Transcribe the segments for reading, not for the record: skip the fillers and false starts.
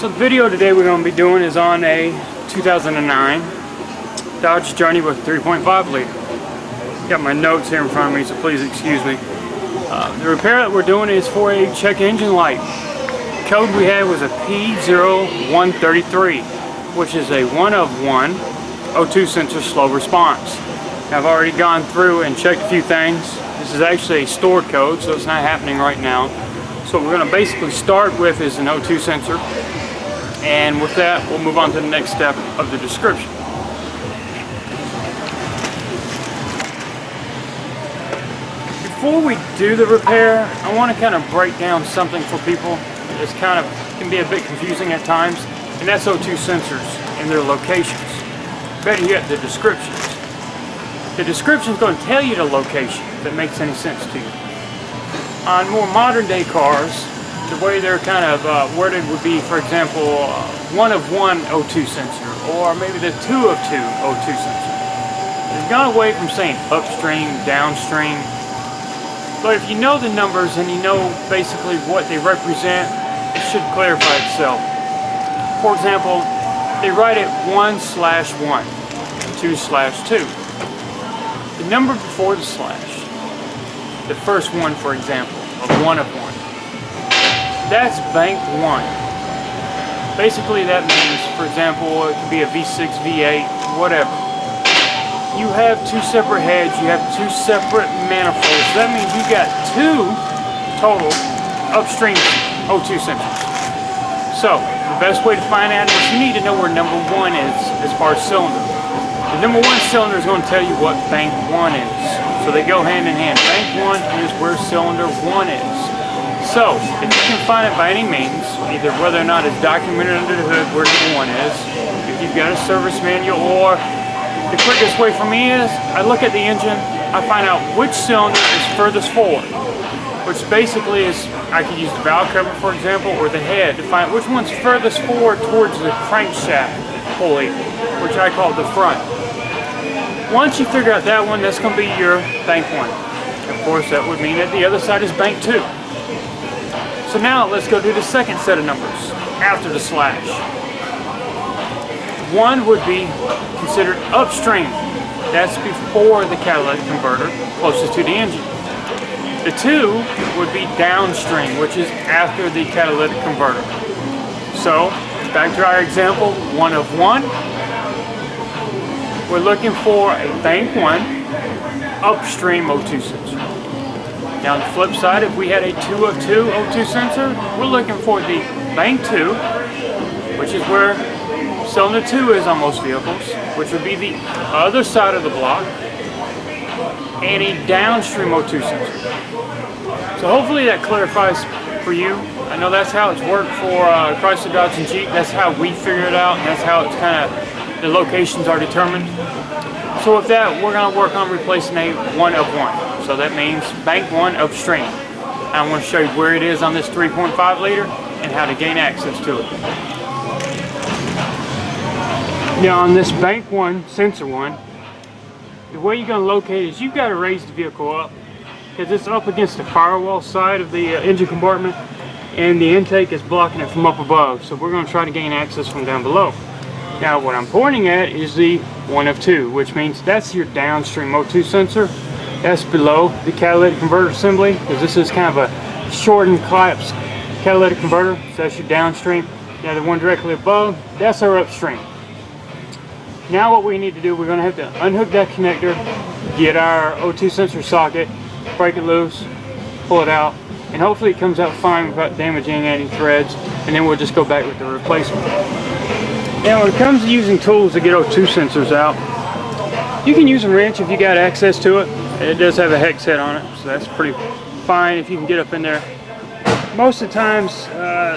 So the video today we're going to be doing is on a 2009 Dodge Journey with 3.5 liter. Got my notes here in front of me, so please excuse me. The repair that we're doing is for a check engine light. The code we had was a P0133, which is a 1-of-1 O2 sensor slow response. Now, I've already gone through and checked a few things. This is actually a stored code, so it's not happening right now. So what we're going to basically start with is an O2 sensor, and with that we'll move on to the next step of the description. Before we do the repair, I want to kind of break down something for people. It's kind of can be a bit confusing at times, and that's O2 sensors and their locations. Better yet, the descriptions. The description is going to tell you the location, if it makes any sense to you. On more modern day cars, the way they're kind of worded would be, for example, 1-of-1 O2 sensor, or maybe the 2-of-2 O2 sensor. They've gone away from saying upstream, downstream. But if you know the numbers and you know basically what they represent, it should clarify itself. For example, they write it 1/1, 2/2. The number before the slash, the first one, for example, of 1-of-1, that's bank 1. Basically that means, for example, it could be a V6, V8, whatever. You have two separate heads, you have two separate manifolds. That means you got two total upstream O2 sensors. So, the best way to find out is you need to know where number 1 is as far as cylinder. The number 1 cylinder is going to tell you what bank 1 is. So they go hand in hand. Bank 1 is where cylinder 1 is. So, if you can find it by any means, either whether or not it's documented under the hood where number 1 is, if you've got a service manual, or the quickest way for me is, I look at the engine, I find out which cylinder is furthest forward, which basically is, I could use the valve cover, for example, or the head to find which one's furthest forward towards the crankshaft pulley, which I call the front. Once you figure out that one, that's going to be your bank 1. Of course, that would mean that the other side is bank 2. So now let's go do the second set of numbers after the slash. 1 would be considered upstream. That's before the catalytic converter, closest to the engine. The 2 would be downstream, which is after the catalytic converter. So, back to our example, 1-of-1. We're looking for a bank 1 upstream O2 sensor. Now on the flip side, if we had a 2-of-2 O2 sensor, we're looking for the bank 2, which is where cylinder 2 is on most vehicles, which would be the other side of the block, and a downstream O2 sensor. So hopefully that clarifies for you. I know that's how it's worked for Chrysler, Dodge, and Jeep. That's how we figure it out, and that's how it's kind of, the locations are determined. So with that, we're going to work on replacing a 1-of-1. So that means bank 1 upstream. I want to show you where it is on this 3.5 liter and how to gain access to it. Now on this bank 1, sensor 1, the way you're going to locate it is you've got to raise the vehicle up, because it's up against the firewall side of the engine compartment, and the intake is blocking it from up above. So we're going to try to gain access from down below. Now what I'm pointing at is the 1-of-2, which means that's your downstream O2 sensor. That's below the catalytic converter assembly, because this is kind of a shortened collapsed catalytic converter. So that's your downstream. Now the one directly above, that's our upstream. Now what we need to do, we're going to have to unhook that connector, get our O2 sensor socket, break it loose, pull it out, and hopefully it comes out fine without damaging any threads, and then we'll just go back with the replacement. Now when it comes to using tools to get O2 sensors out, you can use a wrench if you got access to it. It does have a hex head on it, so that's pretty fine if you can get up in there. Most of the times,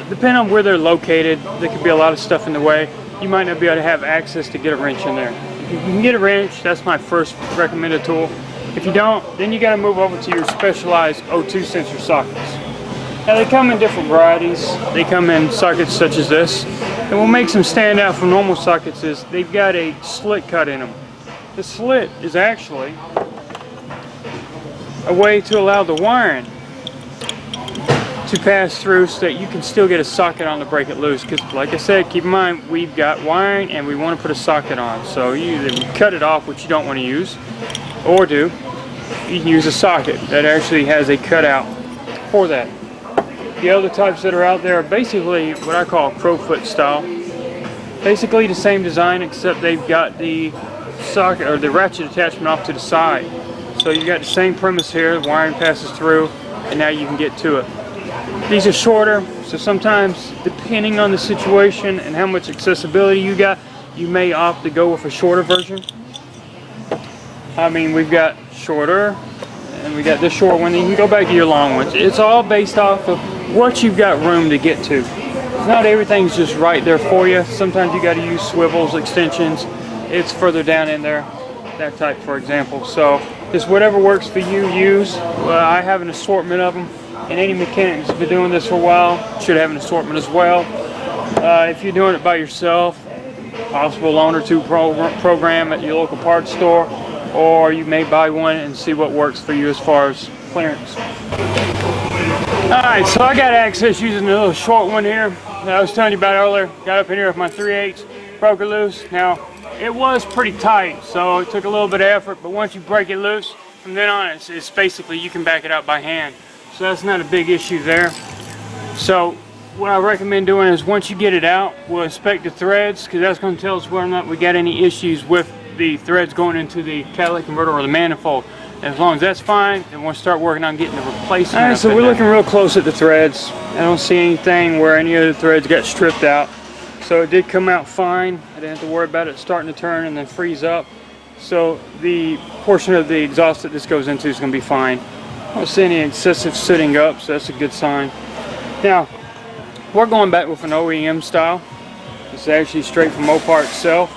depending on where they're located, there could be a lot of stuff in the way. You might not be able to have access to get a wrench in there. If you can get a wrench, that's my first recommended tool. If you don't, then you got to move over to your specialized O2 sensor sockets. Now they come in different varieties. They come in sockets such as this. And what makes them stand out from normal sockets is they've got a slit cut in them. The slit is actually a way to allow the wiring to pass through so that you can still get a socket on to break it loose. Because like I said, keep in mind we've got wiring and we want to put a socket on. So you either cut it off, which you don't want to use, or you can use a socket that actually has a cutout for that. The other types that are out there are basically what I call crowfoot style. Basically the same design, except they've got the socket or the ratchet attachment off to the side. So you got the same premise here, the wiring passes through and now you can get to it. These are shorter, so sometimes depending on the situation and how much accessibility you got, you may opt to go with a shorter version. I mean, we've got shorter and we got this short one. You can go back to your long ones. It's all based off of what you've got room to get to. Not everything's just right there for you. Sometimes you got to use swivels, extensions. It's further down in there, that type for example. So just whatever works for you, use. I have an assortment of them, and any mechanic that's been doing this for a while should have an assortment as well. If you're doing it by yourself, possible loan or two program at your local parts store, or you may buy one and see what works for you as far as clearance. Alright, so I got access using the little short one here that I was telling you about earlier. Got up in here with my 3/8, broke it loose. Now, it was pretty tight, so it took a little bit of effort, but once you break it loose, from then on, it's basically you can back it out by hand. So that's not a big issue there. So what I recommend doing is once you get it out, we'll inspect the threads, because that's going to tell us whether or not we got any issues with the threads going into the catalytic converter or the manifold. As long as that's fine, then we'll start working on getting the replacement. Alright, so we're looking real close at the threads. I don't see anything where any of the threads got stripped out. So it did come out fine. I didn't have to worry about it starting to turn and then freeze up. So the portion of the exhaust that this goes into is going to be fine. I don't see any excessive sitting up, so that's a good sign. Now, we're going back with an OEM style. It's actually straight from Mopar itself.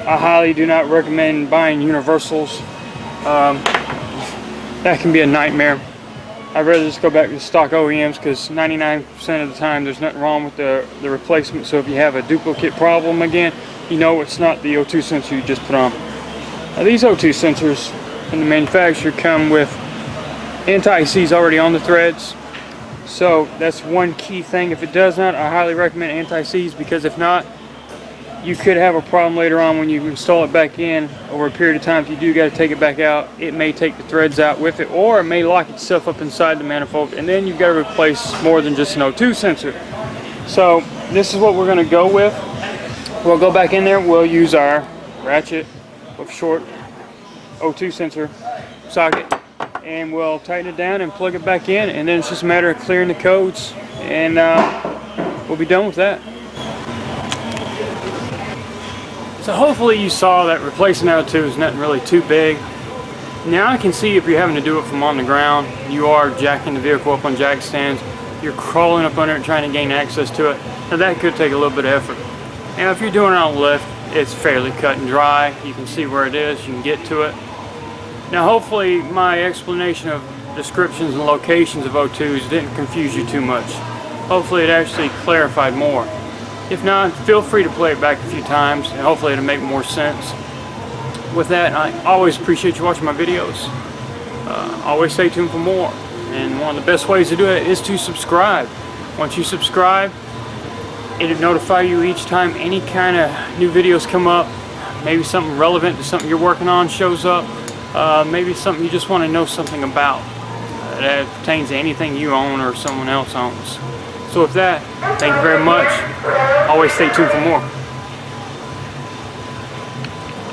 I highly do not recommend buying universals. That can be a nightmare. I'd rather just go back to stock OEMs, because 99% of the time there's nothing wrong with the replacement. So if you have a duplicate problem again, you know it's not the O2 sensor you just put on. Now these O2 sensors from the manufacturer come with anti-seize already on the threads. So that's one key thing. If it does not, I highly recommend anti-seize, because if not, you could have a problem later on when you install it back in. Over a period of time, if you do got to take it back out, it may take the threads out with it, or it may lock itself up inside the manifold, and then you've got to replace more than just an O2 sensor. So this is what we're going to go with. We'll go back in there, we'll use our ratchet with short O2 sensor socket, and we'll tighten it down and plug it back in, and then it's just a matter of clearing the codes, and we'll be done with that. So hopefully you saw that replacing O2 is nothing really too big. Now I can see if you're having to do it from on the ground, you are jacking the vehicle up on jack stands, you're crawling up under it trying to gain access to it. Now that could take a little bit of effort. Now if you're doing it on lift, it's fairly cut and dry. You can see where it is, you can get to it. Now hopefully my explanation of descriptions and locations of O2s didn't confuse you too much. Hopefully it actually clarified more. If not, feel free to play it back a few times, and hopefully it'll make more sense. With that, I always appreciate you watching my videos. Always stay tuned for more. And one of the best ways to do it is to subscribe. Once you subscribe, it'll notify you each time any kind of new videos come up. Maybe something relevant to something you're working on shows up. Maybe something you just want to know something about that pertains to anything you own or someone else owns. So with that, thank you very much. Always stay tuned for more.